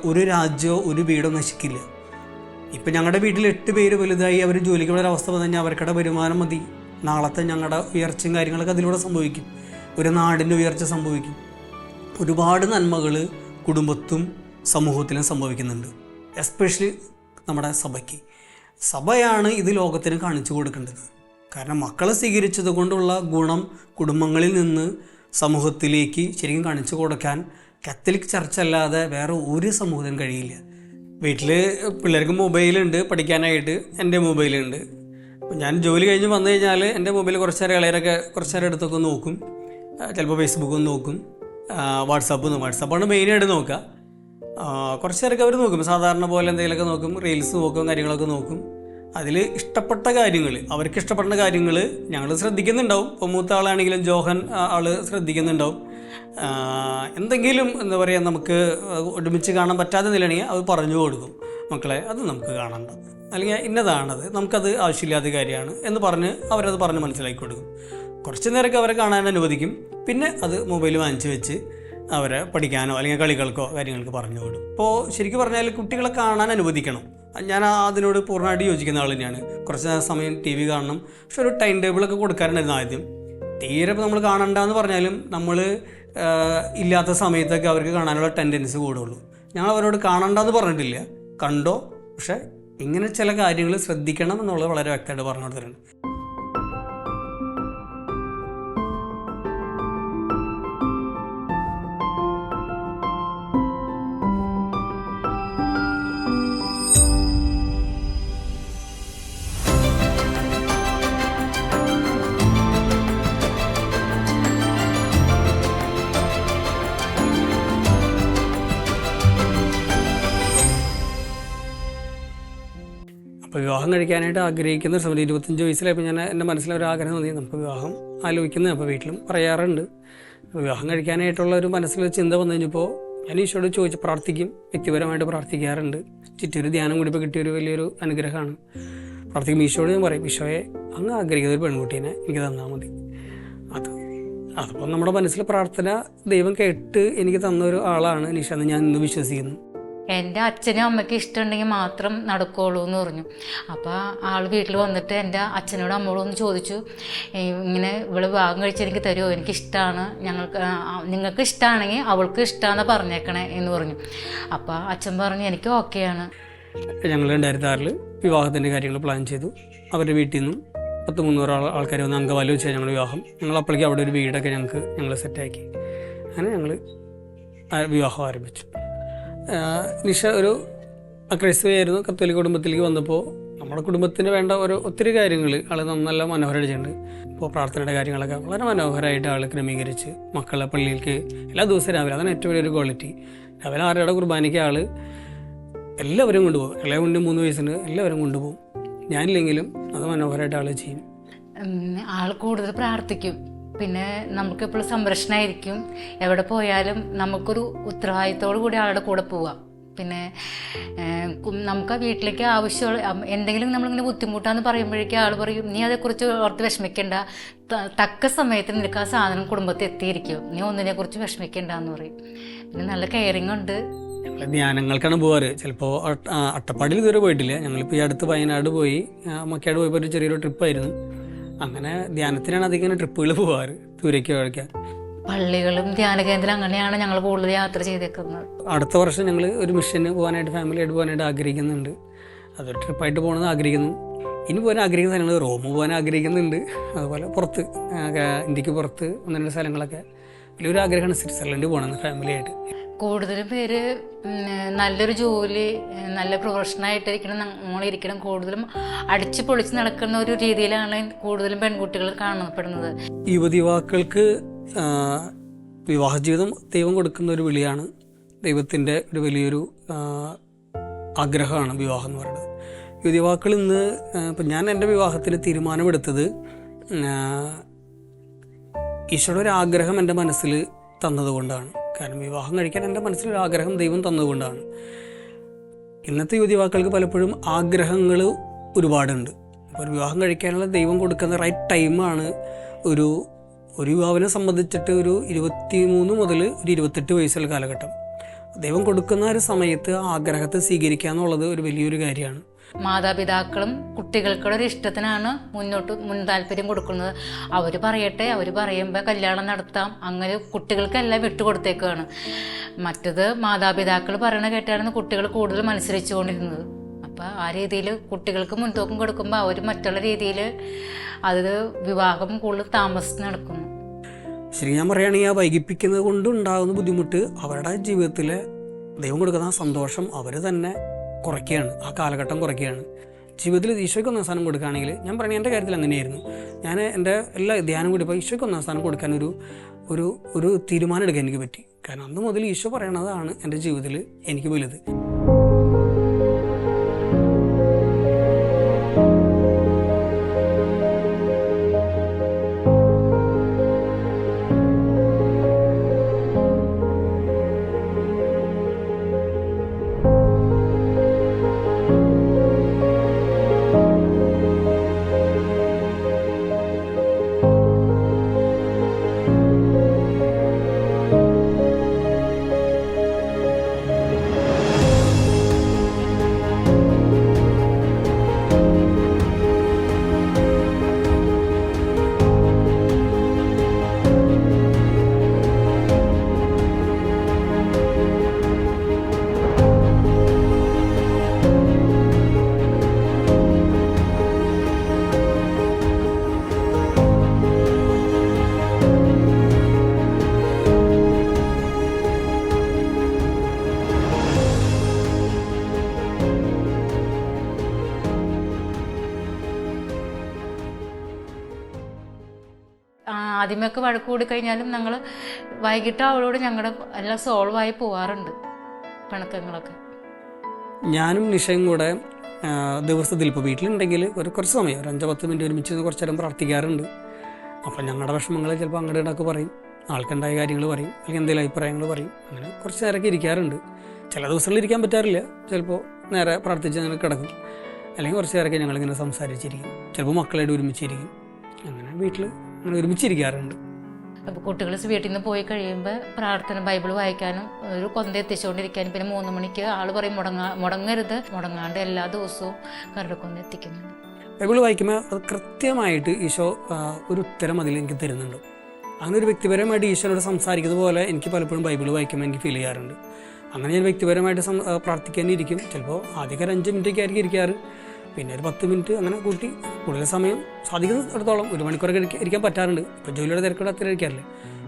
ഒരു രാജ്യമോ ഒരു വീടോ നശിക്കില്ല. ഇപ്പം ഞങ്ങളുടെ വീട്ടിൽ 8 പേര് വലുതായി അവർ ജോലിക്ക് പോയ അവസ്ഥ വന്നു കഴിഞ്ഞാൽ അവർക്കുടെ വരുമാനം മതി, നാളത്തെ ഞങ്ങളുടെ ഉയർച്ചയും കാര്യങ്ങളൊക്കെ അതിലൂടെ സംഭവിക്കും. ഒരു നാടിൻ്റെ ഉയർച്ച സംഭവിക്കും. ഒരുപാട് നന്മകൾ കുടുംബത്തും സമൂഹത്തിലും സംഭവിക്കുന്നുണ്ട്. എസ്പെഷ്യലി നമ്മുടെ സഭയ്ക്ക്. സഭയാണ് ഇത് ലോകത്തിന് കാണിച്ചു കൊടുക്കേണ്ടത്. കാരണം മക്കളെ സ്വീകരിച്ചത് കൊണ്ടുള്ള ഗുണം കുടുംബങ്ങളിൽ നിന്ന് സമൂഹത്തിലേക്ക് ശരിക്കും കാണിച്ചു കൊടുക്കാൻ കത്തോലിക് ചർച്ച അല്ലാതെ വേറെ ഒരു സമൂഹത്തിനും കഴിയില്ല. വീട്ടിൽ പിള്ളേർക്ക് മൊബൈലുണ്ട് പഠിക്കാനായിട്ട്, എൻ്റെ മൊബൈലുണ്ട്. അപ്പോൾ ഞാൻ ജോലി കഴിഞ്ഞ് വന്നു കഴിഞ്ഞാൽ എൻ്റെ മൊബൈൽ കുറച്ച് നേരം ഇളയരൊക്കെ കുറച്ച് നേരം എടുത്തൊക്കെ നോക്കും. ചിലപ്പോൾ ഫേസ്ബുക്കും നോക്കും, വാട്സാപ്പാണ് മെയിനായിട്ട് നോക്കുക. കുറച്ച് നേരമൊക്കെ അവർ നോക്കും, സാധാരണ പോലെ എന്തെങ്കിലുമൊക്കെ നോക്കും, റീൽസ് നോക്കും, കാര്യങ്ങളൊക്കെ നോക്കും. അതിൽ ഇഷ്ടപ്പെട്ട കാര്യങ്ങൾ, അവർക്ക് ഇഷ്ടപ്പെടുന്ന കാര്യങ്ങൾ ഞങ്ങൾ ശ്രദ്ധിക്കുന്നുണ്ടാവും. ഇപ്പോൾ മൂത്ത ആളാണെങ്കിലും ജോഹൻ ആൾ ശ്രദ്ധിക്കുന്നുണ്ടാവും. എന്തെങ്കിലും എന്താ പറയുക, നമുക്ക് ഒരുമിച്ച് കാണാൻ പറ്റാത്ത നിലയാണെങ്കിൽ അത് പറഞ്ഞു കൊടുക്കും, മക്കളെ അത് നമുക്ക് കാണണ്ട, അല്ലെങ്കിൽ ഇന്നതാണത്, നമുക്കത് ആവശ്യമില്ലാത്ത കാര്യമാണ് എന്ന് പറഞ്ഞ് അവരത് പറഞ്ഞ് മനസ്സിലാക്കി കൊടുക്കും. കുറച്ച് നേരമൊക്കെ അവരെ കാണാൻ അനുവദിക്കും. പിന്നെ അത് മൊബൈൽ വാങ്ങിച്ച് വെച്ച് അവരെ പഠിക്കാനോ അല്ലെങ്കിൽ കളികൾക്കോ കാര്യങ്ങൾക്ക് പറഞ്ഞു വിടും. ഇപ്പോൾ ശരിക്കും പറഞ്ഞാൽ കുട്ടികളെ കാണാൻ അനുവദിക്കണം. ഞാൻ അതിനോട് പൂർണ്ണമായിട്ട് യോജിക്കുന്ന ആൾ തന്നെയാണ്. കുറച്ച് സമയം TV കാണണം, പക്ഷെ ഒരു ടൈം ടേബിളൊക്കെ കൊടുക്കാറുണ്ടായിരുന്നു ആദ്യം. തീരെ നമ്മൾ കാണണ്ടെന്ന് പറഞ്ഞാലും നമ്മൾ ഇല്ലാത്ത സമയത്തൊക്കെ അവർക്ക് കാണാനുള്ള ടെൻഡൻസി കൂടുള്ളൂ. ഞങ്ങൾ അവരോട് കാണണ്ടെന്ന് പറഞ്ഞിട്ടില്ല, കണ്ടോ, പക്ഷെ ഇങ്ങനെ ചില കാര്യങ്ങൾ ശ്രദ്ധിക്കണം എന്നുള്ളത് വളരെ വ്യക്തമായിട്ട് പറഞ്ഞു കൊടുത്തിട്ടുണ്ട്. അപ്പോൾ വിവാഹം കഴിക്കാനായിട്ട് ആഗ്രഹിക്കുന്ന സമയത്ത് 25 വയസ്സിലായപ്പോൾ ഞാൻ എൻ്റെ മനസ്സിലൊരാഗ്രഹം തോന്നി, നമുക്ക് വിവാഹം ആലോചിക്കുന്നത്. അപ്പോൾ വീട്ടിലും പറയാറുണ്ട്. വിവാഹം കഴിക്കാനായിട്ടുള്ള ഒരു മനസ്സിലൊരു ചിന്ത വന്നു കഴിഞ്ഞപ്പോൾ ഞാൻ ഈശോയോട് ചോദിച്ച് പ്രാർത്ഥിക്കും, വ്യക്തിപരമായിട്ട് പ്രാർത്ഥിക്കാറുണ്ട്. ചുറ്റൊരു ധ്യാനം കൂടി ഇപ്പോൾ കിട്ടിയൊരു വലിയൊരു അനുഗ്രഹമാണ്. പ്രാർത്ഥിക്കും, ഈശോയോട് ഞാൻ പറയും, ഈശോയെ അങ്ങ് ആഗ്രഹിക്കുന്ന ഒരു പെൺകുട്ടീനെ എനിക്ക് തന്നാൽ മതി. അതിപ്പോൾ നമ്മുടെ മനസ്സിൽ പ്രാർത്ഥന ദൈവം കേട്ട് എനിക്ക് തന്നൊരു ആളാണ് നിഷ എന്ന് ഞാൻ ഇന്ന് വിശ്വസിക്കുന്നു. എൻ്റെ അച്ഛനും അമ്മയ്ക്ക് ഇഷ്ടമുണ്ടെങ്കിൽ മാത്രം നടക്കുകയുള്ളൂ എന്ന് പറഞ്ഞു. അപ്പോൾ ആൾ വീട്ടിൽ വന്നിട്ട് എൻ്റെ അച്ഛനോടും അമ്മയോടും ഒന്ന് ചോദിച്ചു, ഇങ്ങനെ ഇവള് വിവാഹം കഴിച്ച് എനിക്ക് തരുമോ, എനിക്കിഷ്ടമാണ്, നിങ്ങൾക്ക് ഇഷ്ടമാണെങ്കിൽ അവൾക്ക് ഇഷ്ടമാണെന്ന് പറഞ്ഞേക്കണേ എന്ന് പറഞ്ഞു. അപ്പോൾ അച്ഛൻ പറഞ്ഞു എനിക്ക് ഓക്കെയാണ്. ഞങ്ങൾ 2006 വിവാഹത്തിൻ്റെ കാര്യങ്ങൾ പ്ലാൻ ചെയ്തു. അവരുടെ വീട്ടിൽ നിന്നും 100-300 ആൾക്കാർ വന്ന് അങ്കവാലി വെച്ചാൽ ഞങ്ങൾ വിവാഹം. ഞങ്ങൾ അപ്പോഴേക്കും അവിടെ ഒരു വീടൊക്കെ ഞങ്ങൾ സെറ്റാക്കി. അങ്ങനെ ഞങ്ങൾ വിവാഹം ആരംഭിച്ചു. നിഷ ഒരു ക്രൈസ്തവയായിരുന്നു. കത്തോലിക്ക കുടുംബത്തിലേക്ക് വന്നപ്പോൾ നമ്മുടെ കുടുംബത്തിന് വേണ്ട ഒത്തിരി കാര്യങ്ങൾ ആൾ നല്ല മനോഹരമായിട്ടുണ്ട്. ഇപ്പോൾ പ്രാർത്ഥനയുടെ കാര്യങ്ങളൊക്കെ വളരെ മനോഹരമായിട്ട് ആൾ ക്രമീകരിച്ച് മക്കളെ പള്ളിയിലേക്ക് എല്ലാ ദിവസവും രാവിലെ, അതാണ് ഏറ്റവും വലിയൊരു ക്വാളിറ്റി. രാവിലെ 6 കുർബാനയ്ക്ക് ആൾ എല്ലാവരും കൊണ്ടുപോകും. ഇളയകൊണ്ട് 3 വയസ്സിന് എല്ലാവരും കൊണ്ടുപോകും. ഞാനില്ലെങ്കിലും അത് മനോഹരമായിട്ട് ആൾ ചെയ്യും. ആൾ കൂടുതൽ പ്രാർത്ഥിക്കും. പിന്നെ നമുക്കെപ്പോഴും സംരക്ഷണമായിരിക്കും. എവിടെ പോയാലും നമുക്കൊരു ഉത്തരവാദിത്തോടു കൂടി ആളുടെ കൂടെ പോവാം. പിന്നെ നമുക്ക് വീട്ടിലേക്ക് ആവശ്യമുള്ള എന്തെങ്കിലും നമ്മളിങ്ങനെ ബുദ്ധിമുട്ടാന്ന് പറയുമ്പോഴേക്കും ആൾ പറയും, നീ അതേക്കുറിച്ച് ഓർത്ത് വിഷമിക്കേണ്ട, തക്ക സമയത്ത് നിനക്ക് ആ സാധനം കുടുംബത്തിൽ എത്തിയിരിക്കും, നീ ഒന്നിനെക്കുറിച്ച് വിഷമിക്കേണ്ട എന്ന് പറയും. പിന്നെ നല്ല കെയറിങ് ഉണ്ട്. ഞങ്ങൾ ധ്യാനങ്ങൾക്കാണ് പോകാറ്. ചിലപ്പോൾ അട്ടപ്പാടിയിൽ ഇതുവരെ പോയിട്ടില്ല. ഞങ്ങളിപ്പോൾ ഈ അടുത്ത് വയനാട് പോയി, മക്കാട് പോയപ്പോൾ ഒരു ചെറിയൊരു ട്രിപ്പായിരുന്നു. അങ്ങനെ ധ്യാനത്തിനാണ് അധികം ട്രിപ്പുകൾ പോകാറ്, ദൂരേക്ക് കഴിക്കാൻ. പള്ളികളും ധ്യാന കേന്ദ്രം അങ്ങനെയാണ് ഞങ്ങൾ കൂടുതൽ യാത്ര ചെയ്തേക്കുന്നത്. അടുത്ത വർഷം ഞങ്ങൾ ഒരു മിഷന് പോകാനായിട്ട്, ഫാമിലിയായിട്ട് പോകാനായിട്ട് ആഗ്രഹിക്കുന്നുണ്ട്. അതൊരു ട്രിപ്പായിട്ട് പോകണമെന്ന് ആഗ്രഹിക്കുന്നു. ഇനി പോകാൻ ആഗ്രഹിക്കുന്ന സ്ഥലങ്ങൾ റോം പോകാൻ ആഗ്രഹിക്കുന്നുണ്ട്. അതുപോലെ പുറത്ത്, ഇന്ത്യക്ക് പുറത്ത് 1-2 സ്ഥലങ്ങളൊക്കെ വലിയൊരു ആഗ്രഹമാണ്. സ്വിറ്റ്സർലൻഡ് പോകണമെന്ന് ഫാമിലിയായിട്ട്. കൂടുതലും പേര് നല്ലൊരു ജോലി, നല്ല പ്രൊഫഷണലായിട്ടിരിക്കണം, നമ്മളിരിക്കണം. കൂടുതലും അടിച്ച് പൊളിച്ച് നടക്കുന്ന ഒരു രീതിയിലാണ് കൂടുതലും പെൺകുട്ടികൾ കാണപ്പെടുന്നത്. യുവതിവാക്കൾക്ക് വിവാഹ ജീവിതം ദൈവം കൊടുക്കുന്ന ഒരു വിളിയാണ്. ദൈവത്തിൻ്റെ ഒരു വലിയൊരു ആഗ്രഹമാണ് വിവാഹം എന്ന് പറയുന്നത്. യുവതിവാക്കൾ ഇന്ന്, ഇപ്പം ഞാൻ എൻ്റെ വിവാഹത്തിന് തീരുമാനമെടുത്തത് ഈശോയുടെ ഒരു ആഗ്രഹം എൻ്റെ മനസ്സിൽ തന്നതുകൊണ്ടാണ്. കാരണം വിവാഹം കഴിക്കാൻ എൻ്റെ മനസ്സിലൊരു ആഗ്രഹം ദൈവം തന്നതുകൊണ്ടാണ്. ഇന്നത്തെ യുവതിവാക്കൾക്ക് പലപ്പോഴും ആഗ്രഹങ്ങൾ ഒരുപാടുണ്ട്. അപ്പോൾ ഒരു വിവാഹം കഴിക്കാനുള്ള ദൈവം കൊടുക്കുന്ന റൈറ്റ് ടൈമാണ് ഒരു യുവാവിനെ സംബന്ധിച്ചിട്ട് ഒരു 23 മുതൽ ഒരു 28 വയസ്സുള്ള കാലഘട്ടം. ദൈവം കൊടുക്കുന്ന ഒരു സമയത്ത് ആഗ്രഹത്തെ സ്വീകരിക്കുക എന്നുള്ളത് ഒരു വലിയൊരു കാര്യമാണ്. മാതാപിതാക്കളും കുട്ടികൾക്കുള്ള ഒരു ഇഷ്ടത്തിനാണ് മുൻ താല്പര്യം കൊടുക്കുന്നത്. അവർ പറയട്ടെ, അവർ പറയുമ്പോൾ കല്യാണം നടത്താം, അങ്ങനെ കുട്ടികൾക്കെല്ലാം വിട്ടുകൊടുത്തേക്കാണ്. മറ്റത് മാതാപിതാക്കൾ പറയണ കേട്ടാണ് കുട്ടികൾ കൂടുതൽ മത്സരിച്ചു കൊണ്ടിരുന്നത്. അപ്പോൾ ആ രീതിയിൽ കുട്ടികൾക്ക് മുൻതൂക്കം കൊടുക്കുമ്പോൾ അവർ മറ്റുള്ള രീതിയിൽ അത് വിവാഹം കൂടുതൽ താമസിച്ച് നടക്കുന്നു. ശരി, ഞാൻ പറയുകയാണെങ്കിൽ ആ വൈകിപ്പിക്കുന്നത് കൊണ്ടുണ്ടാകുന്ന ബുദ്ധിമുട്ട് അവരുടെ ജീവിതത്തിലെ ദൈവം കൊടുക്കുന്ന ആ സന്തോഷം അവർ തന്നെ കുറയ്ക്കുകയാണ്, ആ കാലഘട്ടം കുറയ്ക്കുകയാണ്. ജീവിതത്തിൽ ഈശോയ്ക്ക് 1 സ്ഥാനം കൊടുക്കുകയാണെങ്കിൽ, ഞാൻ പറയുന്നത് എൻ്റെ കാര്യത്തിൽ അങ്ങനെയായിരുന്നു. ഞാൻ എൻ്റെ എല്ലാ ധ്യാനം കൂടി ഇപ്പോൾ ഈശോയ്ക്ക് 1 സ്ഥാനം കൊടുക്കാൻ ഒരു തീരുമാനം എടുക്കാൻ എനിക്ക് പറ്റി. കാരണം അന്ന് മുതൽ ഈശോ പറയണതാണ് എൻ്റെ ജീവിതത്തിൽ എനിക്ക് വലുത്. ആദ്യമൊക്കെ വഴക്ക് കൂടി കഴിഞ്ഞാലും ഞങ്ങൾ വൈകിട്ട് അവളോട് ഞങ്ങളുടെ എല്ലാം സോൾവായി പോവാറുണ്ട്, പിണക്കങ്ങളൊക്കെ. ഞാനും നിഷയും കൂടെ ദിവസത്തിൽ ഇപ്പോൾ വീട്ടിലുണ്ടെങ്കിൽ കുറച്ച് സമയം, ഒരു 5-10 മിനിറ്റ് ഒരുമിച്ച് കുറച്ച് നേരം പ്രാർത്ഥിക്കാറുണ്ട്. അപ്പം ഞങ്ങളുടെ വിഷമങ്ങൾ ചിലപ്പോൾ അങ്ങോട്ട് ഇടയ്ക്ക് പറയും, ആൾക്കുണ്ടായ കാര്യങ്ങൾ പറയും, അല്ലെങ്കിൽ എന്തെങ്കിലും അഭിപ്രായങ്ങൾ പറയും. അങ്ങനെ കുറച്ച് നേരമൊക്കെ ഇരിക്കാറുണ്ട്. ചില ദിവസങ്ങളിൽ ഇരിക്കാൻ പറ്റാറില്ല, ചിലപ്പോൾ നേരെ പ്രാർത്ഥിച്ച് അങ്ങനെ കിടക്കും. അല്ലെങ്കിൽ കുറച്ച് നേരമൊക്കെ ഞങ്ങളിങ്ങനെ സംസാരിച്ചിരിക്കും. ചിലപ്പോൾ മക്കളായിട്ട് ഒരുമിച്ചിരിക്കും. അങ്ങനെ വീട്ടിൽ അങ്ങനെ ഒരുമിച്ചിരിക്കാറുണ്ട്. അപ്പോൾ കുട്ടികൾ വീട്ടിൽ നിന്ന് പോയി കഴിയുമ്പോൾ പ്രാർത്ഥന, ബൈബിൾ വായിക്കാനും ഒരു കൊന്ത എത്തിച്ചുകൊണ്ടിരിക്കാനും, പിന്നെ 3 മണിക്ക് ആൾ പറയും മുടങ്ങാണ്ട് എല്ലാ ദിവസവും കരടക്കൊന്ത എത്തിക്കുന്നുണ്ട്. ബൈബിൾ വായിക്കുമ്പോൾ അത് കൃത്യമായിട്ട് ഈശോ ഒരു ഉത്തരം അതിൽ എനിക്ക് തരുന്നുണ്ട്. അങ്ങനെ ഒരു വ്യക്തിപരമായിട്ട് ഈശോയോട് സംസാരിക്കുന്നത് പോലെ എനിക്ക് പലപ്പോഴും ബൈബിൾ വായിക്കുമ്പോൾ എനിക്ക് ഫീൽ ചെയ്യാറുണ്ട്. അങ്ങനെ ഞാൻ വ്യക്തിപരമായിട്ട് പ്രാർത്ഥിക്കാനിരിക്കും. ചിലപ്പോൾ ആദ്യമൊക്കെ ഒരു 5 മിനിറ്റൊക്കെ ആയിരിക്കും ഇരിക്കാറ്, പിന്നെ ഒരു 10 മിനിറ്റ് അങ്ങനെ കൂട്ടി കൂടുതൽ സമയം സാധിക്കുന്നിടത്തോളം 1 മണിക്കൂറൊക്കെ ഇരിക്കാൻ പറ്റാറുണ്ട്. ഇപ്പോൾ ജോലിയുടെ തിരക്കുള്ള അത്ര ഇരിക്കാറില്ല.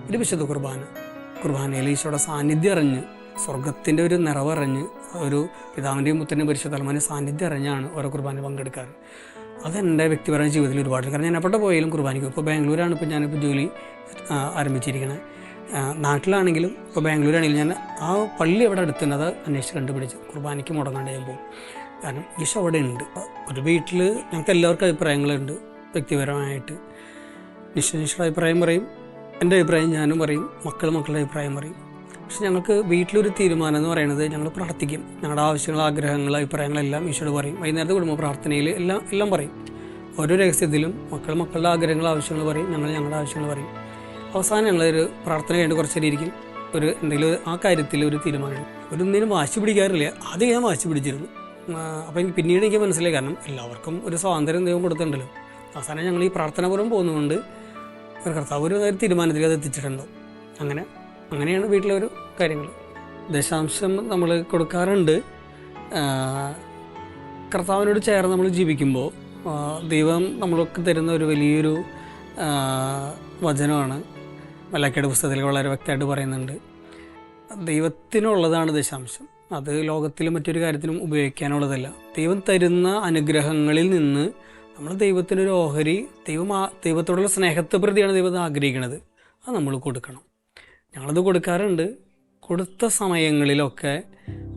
ഇത് വിശുദ്ധ കുർബാനയിൽ ഈശോയുടെ സാന്നിധ്യം അറിഞ്ഞ്, സ്വർഗത്തിൻ്റെ ഒരു നിറവറിഞ്ഞ്, ഒരു പിതാവിൻ്റെയും പുത്രൻ്റെയും പരിശുദ്ധാത്മാവിൻ്റെ സാന്നിധ്യം അറിഞ്ഞാണ് ഓരോ കുർബാന പങ്കെടുക്കാറ്. അതെൻ്റെ വ്യക്തിപരമായ ജീവിതത്തിൽ ഒരുപാട്. കാരണം ഞാൻ എവിടെ പോയാലും കുർബാനയ്ക്കും. ഇപ്പോൾ ബാംഗ്ലൂരാണ് ഇപ്പോൾ ഞാനിപ്പോൾ ജോലി ആരംഭിച്ചിരിക്കണേ. നാട്ടിലാണെങ്കിലും ഇപ്പോൾ ബാംഗ്ലൂരാണെങ്കിലും ഞാൻ ആ പള്ളി എവിടെ അടുത്തുണ്ട് അത് അന്വേഷിച്ച് കണ്ടുപിടിച്ച് കുർബാനയ്ക്ക് മുടങ്ങാണ്ട് ഞാൻ പോകും. കാരണം ഈശോ അവിടെ ഉണ്ട്. ഒരു വീട്ടിൽ ഞങ്ങൾക്ക് എല്ലാവർക്കും അഭിപ്രായങ്ങളുണ്ട് വ്യക്തിപരമായിട്ട്. നിശ്ചയുടെ അഭിപ്രായം പറയും, എൻ്റെ അഭിപ്രായം ഞാനും പറയും, മക്കളുടെ അഭിപ്രായം പറയും. പക്ഷെ ഞങ്ങൾക്ക് വീട്ടിലൊരു തീരുമാനം എന്ന് പറയുന്നത് ഞങ്ങൾ പ്രാർത്ഥിക്കും. ഞങ്ങളുടെ ആവശ്യങ്ങൾ, ആഗ്രഹങ്ങൾ, അഭിപ്രായങ്ങളെല്ലാം ഈശോയോട് പറയും. വൈകുന്നേരത്തെ കുടുംബ പ്രാർത്ഥനയിൽ എല്ലാം പറയും. ഓരോ രഹസ്യത്തിലും മക്കളുടെ ആഗ്രഹങ്ങൾ, ആവശ്യങ്ങൾ പറയും, ഞങ്ങളുടെ ആവശ്യങ്ങൾ പറയും. അവസാനം ഞങ്ങളൊരു പ്രാർത്ഥന കഴിഞ്ഞ് കുറച്ച് നേരം ഇരിക്കും. എന്തെങ്കിലും ആ കാര്യത്തിൽ ഒരു തീരുമാനം. ഒന്നിനും വാശി പിടിക്കാറില്ല. ആദ്യം ഞാൻ വാശി പിടിച്ചിരുന്നു. അപ്പോൾ പിന്നീട് എനിക്ക് മനസ്സിലായി, കാരണം എല്ലാവർക്കും ഒരു സ്വാതന്ത്ര്യം ദൈവം കൊടുത്തിട്ടുണ്ടല്ലോ. അവസാനം ഞങ്ങൾ ഈ പ്രാർത്ഥനാപൂർവ്വം പോകുന്നതുകൊണ്ട് ഒരു കർത്താവ് ഒരു തീരുമാനത്തിൽ അത് എത്തിച്ചിട്ടുണ്ടോ. അങ്ങനെയാണ് വീട്ടിലെ ഒരു കാര്യങ്ങൾ. ദശാംശം നമ്മൾ കൊടുക്കാറുണ്ട്. കർത്താവിനോട് ചേർന്ന് നമ്മൾ ജീവിക്കുമ്പോൾ ദൈവം നമ്മൾക്ക് തരുന്ന ഒരു വലിയൊരു വചനമാണ്. മലാക്കിയുടെ പുസ്തകത്തിൽ വളരെ വ്യക്തമായിട്ട് പറയുന്നുണ്ട്, ദൈവത്തിനുള്ളതാണ് ദശാംശം. അത് ലോകത്തിലും മറ്റൊരു കാര്യത്തിനും ഉപയോഗിക്കാനുള്ളതല്ല. ദൈവം തരുന്ന അനുഗ്രഹങ്ങളിൽ നിന്ന് നമ്മൾ ദൈവത്തിനൊരു ഓഹരി, ദൈവത്തോടുള്ള സ്നേഹത്തെ പ്രതിയാണ് ദൈവം ആഗ്രഹിക്കുന്നത്. അത് നമ്മൾ കൊടുക്കണം. ഞങ്ങളത് കൊടുക്കാറുണ്ട്. കൊടുത്ത സമയങ്ങളിലൊക്കെ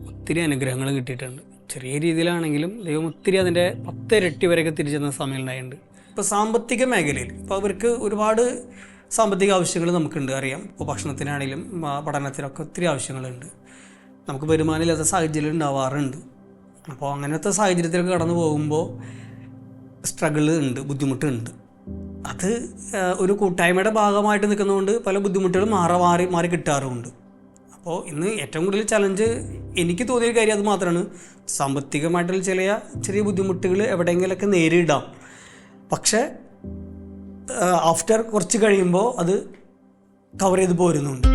ഒത്തിരി അനുഗ്രഹങ്ങൾ കിട്ടിയിട്ടുണ്ട്. ചെറിയ രീതിയിലാണെങ്കിലും ദൈവം ഒത്തിരി അതിൻ്റെ 10 ഇരട്ടി വരെയൊക്കെ തിരിച്ചെന്ന സമയം ഉണ്ടായിട്ടുണ്ട്. ഇപ്പോൾ സാമ്പത്തിക മേഖലയിൽ ഇപ്പോൾ അവർക്ക് ഒരുപാട് സാമ്പത്തിക ആവശ്യങ്ങൾ നമുക്കുണ്ട്, അറിയാം. ഇപ്പോൾ ഭക്ഷണത്തിനാണെങ്കിലും പഠനത്തിനൊക്കെ ഒത്തിരി ആവശ്യങ്ങളുണ്ട്. നമുക്ക് വരുമാനമില്ലാത്ത സാഹചര്യം ഉണ്ടാവാറുണ്ട്. അപ്പോൾ അങ്ങനത്തെ സാഹചര്യത്തിലൊക്കെ കടന്നു പോകുമ്പോൾ സ്ട്രഗിൾ ഉണ്ട്, ബുദ്ധിമുട്ടുണ്ട്. അത് ഒരു കൂട്ടായ്മയുടെ ഭാഗമായിട്ട് നിൽക്കുന്നതുകൊണ്ട് പല ബുദ്ധിമുട്ടുകളും മാറി കിട്ടാറുമുണ്ട്. അപ്പോൾ ഇന്ന് ഏറ്റവും കൂടുതൽ ചലഞ്ച് എനിക്ക് തോന്നിയ കാര്യം അത് മാത്രമാണ്. സാമ്പത്തികമായിട്ടുള്ള ചെറിയ ബുദ്ധിമുട്ടുകൾ എവിടെയെങ്കിലൊക്കെ നേരിടാം. പക്ഷേ ആഫ്റ്റർ കുറച്ച് കഴിയുമ്പോൾ അത് കവർ ചെയ്ത് പോരുന്നുണ്ട്.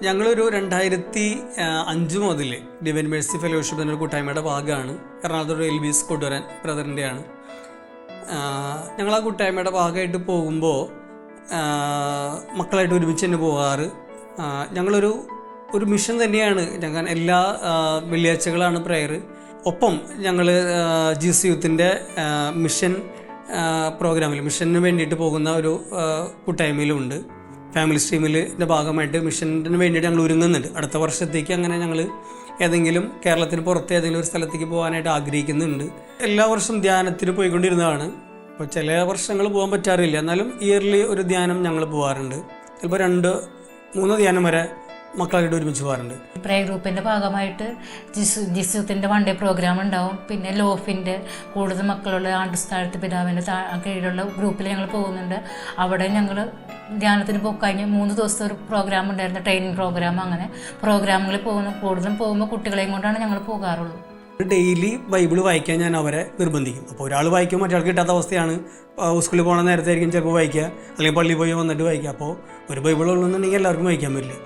ഞങ്ങളൊരു 2005 മുതൽ ഡിവൈൻ മേഴ്സി ഫെലോഷിപ്പ് എന്നൊരു കൂട്ടായ്മയുടെ ഭാഗമാണ്. എറണാകുളത്തോട് എൽബീസ് കൊണ്ടുവരാൻ ബ്രദറിൻ്റെയാണ്. ഞങ്ങൾ ആ കൂട്ടായ്മയുടെ ഭാഗമായിട്ട് പോകുമ്പോൾ മക്കളായിട്ട് ഒരുമിച്ച് തന്നെ പോകാറ്. ഞങ്ങളൊരു മിഷൻ തന്നെയാണ്. ഞങ്ങൾ എല്ലാ വെള്ളിയാഴ്ചകളാണ് പ്രെയർ. ഒപ്പം ഞങ്ങൾ ജീസ് യൂത്തിൻ്റെ മിഷൻ പ്രോഗ്രാമിൽ മിഷന് വേണ്ടിയിട്ട് പോകുന്ന ഒരു കൂട്ടായ്മയിലുമുണ്ട്. ഫാമിലി സ്ട്രീമിൻ്റെ ഭാഗമായിട്ട് മിഷന് വേണ്ടിയിട്ട് ഞങ്ങൾ ഒരുങ്ങുന്നുണ്ട്. അടുത്ത വർഷത്തേക്ക് അങ്ങനെ ഞങ്ങൾ ഏതെങ്കിലും കേരളത്തിന് പുറത്ത് ഏതെങ്കിലും ഒരു സ്ഥലത്തേക്ക് പോകാനായിട്ട് ആഗ്രഹിക്കുന്നുണ്ട്. എല്ലാ വർഷവും ധ്യാനത്തിന് പോയിക്കൊണ്ടിരുന്നതാണ്. അപ്പോൾ ചില വർഷങ്ങൾ പോകാൻ പറ്റാറില്ല. എന്നാലും ഇയർലി ഒരു ധ്യാനം ഞങ്ങൾ പോകാറുണ്ട്. ചിലപ്പോൾ 2-3 ധ്യാനം വരെ മക്കളായിട്ട് ഒരുമിച്ച് പോകാറുണ്ട്. പ്രയർ ഗ്രൂപ്പിൻ്റെ ഭാഗമായിട്ട് ജിസുത്തിൻ്റെ 1 ഡേ പ്രോഗ്രാം ഉണ്ടാവും. പിന്നെ ലോഫിൻ്റെ കൂടുതൽ മക്കളുള്ള ആണ്ടുസ്ഥാനത്ത് പിതാവിൻ്റെ കീഴിലുള്ള ഗ്രൂപ്പിൽ ഞങ്ങൾ പോകുന്നുണ്ട്. അവിടെ ഞങ്ങൾ ധ്യാനത്തിന് പോയി കഴിഞ്ഞ് 3 ദിവസത്തെ ഒരു പ്രോഗ്രാം ഉണ്ടായിരുന്നു, ട്രെയിനിങ് പ്രോഗ്രാം. അങ്ങനെ പ്രോഗ്രാമുകളിൽ കൂടുതലും പോകുമ്പോൾ കുട്ടികളെയും കൊണ്ടാണ് ഞങ്ങൾ പോകാറുള്ളൂ. ഡെയിലി ബൈബിൾ വായിക്കാൻ ഞാൻ അവരെ നിർബന്ധിക്കും. അപ്പോൾ ഒരാൾ വായിക്കുമ്പോൾ മറ്റൊരാൾക്ക് കിട്ടാത്ത അവസ്ഥയാണ്. സ്കൂളിൽ പോകണ നേരത്തെ ആയിരിക്കും ചിലപ്പോൾ വായിക്കുക, അല്ലെങ്കിൽ പള്ളിയിൽ പോയി വന്നിട്ട് വായിക്കുക. അപ്പോൾ ഒരു ബൈബിൾ ഉള്ളതെന്നുണ്ടെങ്കിൽ എല്ലാവർക്കും വായിക്കാൻ പറ്റില്ല.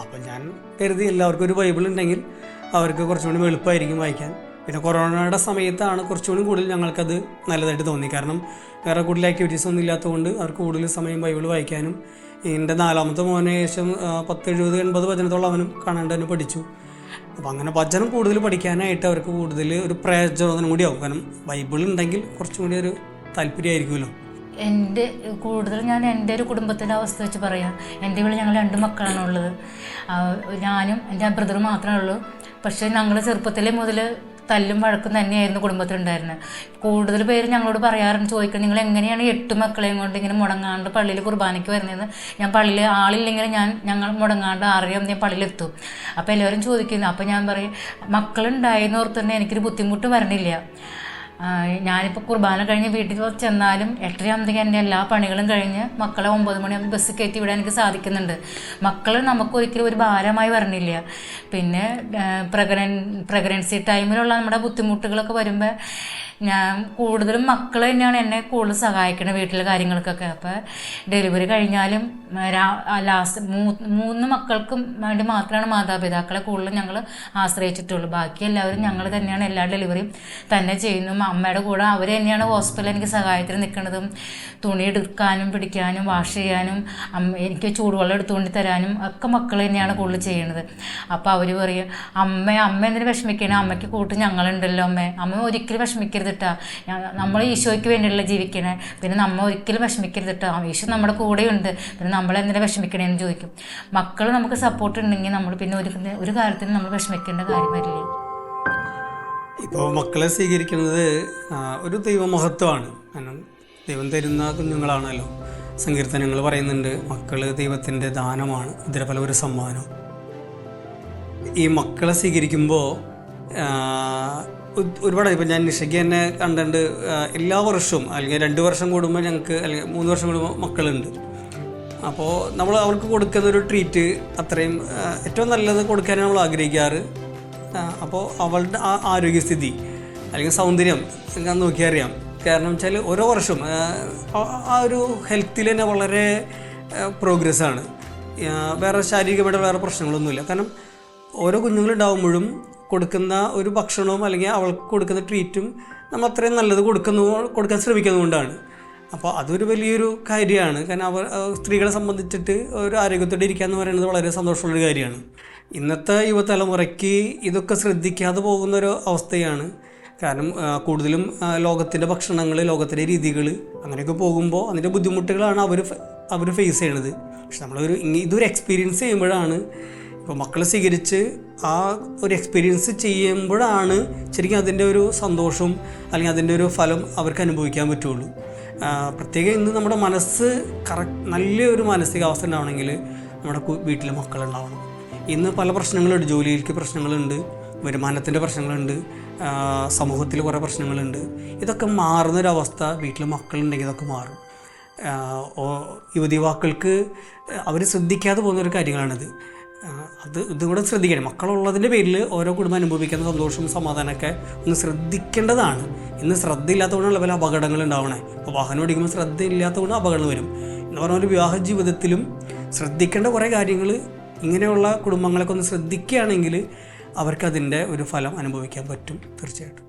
അപ്പോൾ ഞാൻ കരുതി എല്ലാവർക്കും ഒരു ബൈബിൾ ഉണ്ടെങ്കിൽ അവർക്ക് കുറച്ചുകൂടി എളുപ്പമായിരിക്കും വായിക്കാൻ. പിന്നെ കൊറോണയുടെ സമയത്താണ് കുറച്ചുകൂടി കൂടുതൽ ഞങ്ങൾക്കത് നല്ലതായിട്ട് തോന്നി. കാരണം വേറെ കൂടുതൽ ആക്ടിവിറ്റീസ് ഒന്നും ഇല്ലാത്തതുകൊണ്ട് അവർക്ക് കൂടുതൽ സമയം ബൈബിൾ വായിക്കാനും. എൻ്റെ 4ാമത്തെ മോനെ ഏകദേശം 70-80 വചനത്തോളം അവനും കാണാണ്ട് തന്നെ പഠിച്ചു. അപ്പോൾ അങ്ങനെ വചനം കൂടുതൽ പഠിക്കാനായിട്ട് അവർക്ക് കൂടുതൽ ഒരു പ്രയോജനം കൂടിയാവും. കാരണം ബൈബിൾ ഉണ്ടെങ്കിൽ കുറച്ചും കൂടി ഒരു താല്പര്യമായിരിക്കുമല്ലോ. ഞാൻ എൻ്റെ ഒരു കുടുംബത്തിൻ്റെ അവസ്ഥ വെച്ച് പറയാം. എൻ്റെ വീട്ടിൽ ഞങ്ങൾ 2 മക്കളാണുള്ളത്. ഞാനും എൻ്റെ ബ്രദറും മാത്രമേ ഉള്ളൂ. പക്ഷേ ഞങ്ങൾ ചെറുപ്പത്തിലെ മുതൽ തല്ലും വഴക്കും തന്നെയായിരുന്നു കുടുംബത്തിലുണ്ടായിരുന്നത്. കൂടുതൽ പേര് ഞങ്ങളോട് പറയാറുണ്ട്, ചോദിക്കണം, നിങ്ങൾ എങ്ങനെയാണ് 8 മക്കളെയും കൊണ്ട് ഇങ്ങനെ മുടങ്ങാണ്ട് പള്ളിയിൽ കുർബാനയ്ക്ക് വരുന്നത്? ഞാൻ പള്ളിയിൽ ആളില്ലെങ്കിൽ ഞങ്ങൾ മുടങ്ങാണ്ട് 6 ഞാൻ പള്ളിയിലെത്തും. അപ്പോൾ എല്ലാവരും ചോദിക്കുന്നു. അപ്പോൾ ഞാൻ പറയും, മക്കളുണ്ടായെന്ന് ഓർത്ത് തന്നെ എനിക്കൊരു ബുദ്ധിമുട്ട് വരണില്ല. ഞാനിപ്പോൾ കുർബാന കഴിഞ്ഞ് വീട്ടിൽ ചെന്നാലും 8:30 എൻ്റെ എല്ലാ പണികളും കഴിഞ്ഞ് മക്കളെ 9 മണിയാകുമ്പോൾ ബസ് കയറ്റി വിടാൻ എനിക്ക് സാധിക്കുന്നുണ്ട്. മക്കൾ നമുക്ക് ഒരിക്കലും ഒരു ഭാരമായി വരണില്ല. പിന്നെ പ്രഗ്നൻസി ടൈമിലുള്ള നമ്മുടെ ബുദ്ധിമുട്ടുകളൊക്കെ വരുമ്പോൾ ഞാൻ കൂടുതലും മക്കൾ തന്നെയാണ് എന്നെ കൂടുതൽ സഹായിക്കുന്നത് വീട്ടിലെ കാര്യങ്ങൾക്കൊക്കെ. അപ്പോൾ ഡെലിവറി കഴിഞ്ഞാലും ലാസ്റ്റ് 3 മക്കൾക്കും വേണ്ടി മാത്രമാണ് മാതാപിതാക്കളെ കൂടുതലും ഞങ്ങൾ ആശ്രയിച്ചിട്ടുള്ളൂ. ബാക്കി എല്ലാവരും ഞങ്ങൾ തന്നെയാണ് എല്ലാ ഡെലിവറിയും തന്നെ ചെയ്യുന്നു. അമ്മയുടെ കൂടെ അവർ തന്നെയാണ് ഹോസ്പിറ്റലിൽ എനിക്ക് സഹായത്തിന് നിൽക്കുന്നതും തുണി എടുക്കാനും പിടിക്കാനും വാഷ് ചെയ്യാനും എനിക്ക് ചൂടുവെള്ളം എടുത്തുകൊണ്ട് തരാനും ഒക്കെ മക്കൾ തന്നെയാണ് കൂടുതൽ ചെയ്യുന്നത്. അപ്പോൾ അവർ പറയും, അമ്മ എന്തിനു വിഷമിക്കണം, അമ്മയ്ക്ക് കൂട്ട് ഞങ്ങളുണ്ടല്ലോ, അമ്മ ഒരിക്കലും വിഷമിക്കരുതിട്ടാ, നമ്മൾ ഈശോയ്ക്ക് വേണ്ടിയുള്ള ജീവിക്കണേ, പിന്നെ നമ്മൾ ഒരിക്കലും വിഷമിക്കരുതിട്ടാ, ഈശോ നമ്മുടെ കൂടെയുണ്ട്, പിന്നെ നമ്മളെന്തിനാ വിഷമിക്കണേന്ന് ചോദിക്കും. മക്കൾ നമുക്ക് സപ്പോർട്ട് ഉണ്ടെങ്കിൽ നമ്മൾ പിന്നെ ഒരു കാര്യത്തിന് നമ്മൾ വിഷമിക്കേണ്ട കാര്യം വരില്ല. ഇപ്പോൾ മക്കളെ സ്വീകരിക്കുന്നത് ഒരു ദൈവമഹത്വമാണ്. കാരണം ദൈവം തരുന്ന കുഞ്ഞുങ്ങളാണല്ലോ. സങ്കീർത്തനങ്ങൾ പറയുന്നുണ്ട്, മക്കൾ ദൈവത്തിൻ്റെ ദാനമാണ്, ഉദരഫലം ഒരു സമ്മാനം. ഈ മക്കളെ സ്വീകരിക്കുമ്പോൾ ഒരുപാട് ഇപ്പം ഞാൻ നിഷയ്ക്ക് തന്നെ കണ്ടിട്ടുണ്ട്, എല്ലാ വർഷവും അല്ലെങ്കിൽ 2 വർഷം കൂടുമ്പോൾ ഞങ്ങൾക്ക് അല്ലെങ്കിൽ 3 വർഷം കൂടുമ്പോൾ മക്കളുണ്ട്. അപ്പോൾ നമ്മൾ അവർക്ക് കൊടുക്കുന്നൊരു ട്രീറ്റ് അത്രയും ഏറ്റവും നല്ലത് കൊടുക്കാനാണ് നമ്മൾ ആഗ്രഹിക്കാറ്. അപ്പോൾ അവളുടെ ആ ആരോഗ്യസ്ഥിതി അല്ലെങ്കിൽ സൗന്ദര്യം ഞാൻ നോക്കിയാൽ അറിയാം. കാരണം വെച്ചാൽ ഓരോ വർഷവും ആ ഒരു ഹെൽത്തിൽ തന്നെ വളരെ പ്രോഗ്രസ്സാണ്. വേറെ ശാരീരികമായിട്ട് വേറെ പ്രശ്നങ്ങളൊന്നുമില്ല. കാരണം ഓരോ കുഞ്ഞുങ്ങളുണ്ടാകുമ്പോഴും കൊടുക്കുന്ന ഒരു ഭക്ഷണവും അല്ലെങ്കിൽ അവൾക്ക് കൊടുക്കുന്ന ട്രീറ്റും നമ്മൾ അത്രയും നല്ലത് കൊടുക്കാൻ ശ്രമിക്കുന്നതുകൊണ്ടാണ്. അപ്പോൾ അതൊരു വലിയൊരു കാര്യമാണ്. കാരണം സ്ത്രീകളെ സംബന്ധിച്ചിട്ട് ഒരു ആരോഗ്യത്തോടെ ഇരിക്കുക എന്ന് പറയുന്നത് വളരെ സന്തോഷമുള്ളൊരു കാര്യമാണ്. ഇന്നത്തെ യുവതലമുറയ്ക്ക് ഇതൊക്കെ ശ്രദ്ധിക്കാതെ പോകുന്നൊരു അവസ്ഥയാണ്. കാരണം കൂടുതലും ലോകത്തിൻ്റെ ഭക്ഷണങ്ങൾ, ലോകത്തിൻ്റെ രീതികൾ അങ്ങനെയൊക്കെ പോകുമ്പോൾ അതിൻ്റെ ബുദ്ധിമുട്ടുകളാണ് അവർ ഫേസ് ചെയ്യണത്. പക്ഷെ ഇതൊരു എക്സ്പീരിയൻസ് ചെയ്യുമ്പോഴാണ്, ഇപ്പോൾ മക്കളെ സ്വീകരിച്ച് ആ ഒരു എക്സ്പീരിയൻസ് ചെയ്യുമ്പോഴാണ് ശരിക്കും അതിൻ്റെ ഒരു സന്തോഷം അല്ലെങ്കിൽ അതിൻ്റെ ഒരു ഫലം അവർക്ക് അനുഭവിക്കാൻ പറ്റുള്ളൂ. പ്രത്യേകം ഇന്ന് നമ്മുടെ മനസ്സ് നല്ലൊരു മാനസികാവസ്ഥ ഉണ്ടാവണമെങ്കിൽ നമ്മുടെ വീട്ടിലെ മക്കളുണ്ടാവണം. ഇന്ന് പല പ്രശ്നങ്ങളുണ്ട്, ജോലിയിലേക്ക് പ്രശ്നങ്ങളുണ്ട്, വരുമാനത്തിൻ്റെ പ്രശ്നങ്ങളുണ്ട്, സമൂഹത്തിൽ കുറേ പ്രശ്നങ്ങളുണ്ട്. ഇതൊക്കെ മാറുന്നൊരവസ്ഥ വീട്ടിൽ മക്കളുണ്ടെങ്കിൽ ഇതൊക്കെ മാറും. യുവതിവാക്കൾക്ക് അവർ ശ്രദ്ധിക്കാതെ പോകുന്നൊരു കാര്യങ്ങളാണിത്. ഇതും കൂടെ ശ്രദ്ധിക്കണം. മക്കളുള്ളതിൻ്റെ പേരിൽ ഓരോ കുടുംബം അനുഭവിക്കുന്ന സന്തോഷവും സമാധാനമൊക്കെ ഒന്ന് ശ്രദ്ധിക്കേണ്ടതാണ്. ഇന്ന് ശ്രദ്ധയില്ലാത്തതുകൊണ്ടുള്ള പല അപകടങ്ങൾ ഉണ്ടാവണേ. അപ്പോൾ വാഹനം ഓടിക്കുമ്പോൾ ശ്രദ്ധയില്ലാത്തതുകൊണ്ട് അപകടങ്ങൾ വരും. എന്ന് പറഞ്ഞ ഒരു വിവാഹ ജീവിതത്തിലും ശ്രദ്ധിക്കേണ്ട കുറേ കാര്യങ്ങൾ ഇങ്ങനെയുള്ള കുടുംബങ്ങളൊക്കെ ഒന്ന് ശ്രദ്ധിക്കുകയാണെങ്കിൽ അവർക്കതിൻ്റെ ഒരു ഫലം അനുഭവിക്കാൻ പറ്റും തീർച്ചയായിട്ടും.